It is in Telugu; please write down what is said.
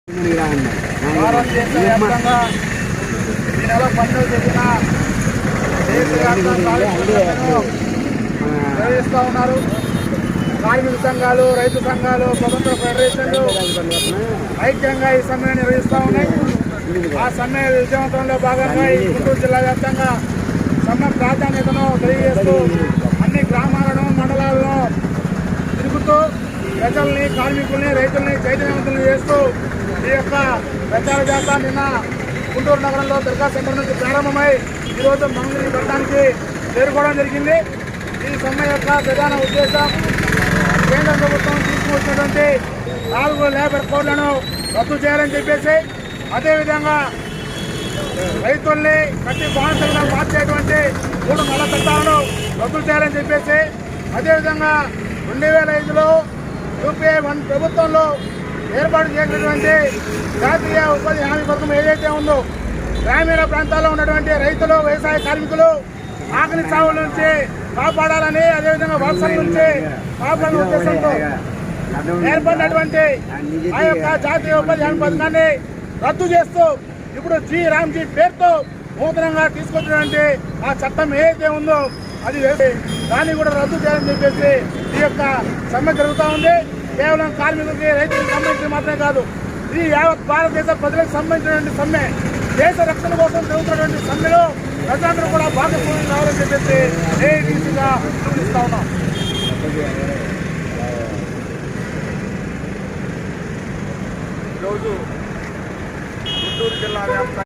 భారతదేశవ్యాప్తంగా ఈ నెల 12వ తేదీన దేశవ్యాప్తంగా నిర్వహిస్తూ ఉన్నారు. కార్మిక సంఘాలు, రైతు సంఘాలు, స్వతంత్ర ఫెడరేషన్లు ఐక్యంగా ఈ సమ్మె నిర్వహిస్తూ ఉన్నాయి. ఆ సమ్మె విజయవంతంలో భాగంగా ఈ గుంటూరు జిల్లా వ్యాప్తంగా సమ్మె ప్రాధాన్యతను తెలియజేస్తూ అన్ని గ్రామాలను, మండలాలను తిరుగుతూ ప్రజల్ని, కార్మికుల్ని, రైతుల్ని చైతన్యవంతులు చేస్తూ ఈ యొక్క ప్రచార జాత నిన్న గుంటూరు నగరంలో దర్గా సెంటర్ నుంచి ప్రారంభమై ఈరోజు మంగళగిరి పట్టణానికి చేరుకోవడం జరిగింది. ఈ సమ్మె యొక్క ప్రధాన ఉద్దేశం కేంద్ర ప్రభుత్వం తీసుకువచ్చినటువంటి 4 లేబర్ కోడ్లను రద్దు చేయాలని చెప్పేసి, అదేవిధంగా రైతుల్ని కట్టి బానిసలుగా మార్చేటువంటి 3 నల్ల చట్టాలను రద్దు చేయాలని చెప్పేసి, అదేవిధంగా 2005లో యూపీఏ 1 ప్రభుత్వంలో ఏర్పాటు చేసినటువంటి జాతీయ ఉపాధి హామీ పథకం ఏదైతే ఉందో గ్రామీణ ప్రాంతాల్లో ఉన్నటువంటి రైతులు, వ్యవసాయ కార్మికులు ఆకలి చావుల నుంచి కాపాడాలని, అదేవిధంగా వర్షాల నుంచి కాపాడాలనే ఉద్దేశంతో ఏర్పడినటువంటి ఆ యొక్క జాతీయ ఉపాధి హామీ పథకాన్ని రద్దు చేస్తూ ఇప్పుడు జీ రామ్జీ పేరుతో నూతనంగా తీసుకొచ్చినటువంటి ఆ చట్టం ఏదైతే ఉందో అది దాన్ని కూడా రద్దు చేయాలని చెప్పేసి ఈ యొక్క సమ్మె జరుగుతూ ఉంది. కేవలం కార్మికులకి, రైతులకు సంబంధించి మాత్రమే కాదు, ఇది యావత్ భారతదేశ ప్రజలకు సంబంధించినటువంటి సమ్మె. దేశ రక్షణ కోసం జరుగుతున్నటువంటి సమ్మెలో ప్రజలందరూ కూడా భాగస్వామ్యం కావాలని చెప్పేసి ఏఐటీసీగా పిలుపునిస్తా ఉన్నాం. ఈరోజు గుంటూరు జిల్లా వ్యాప్తంగా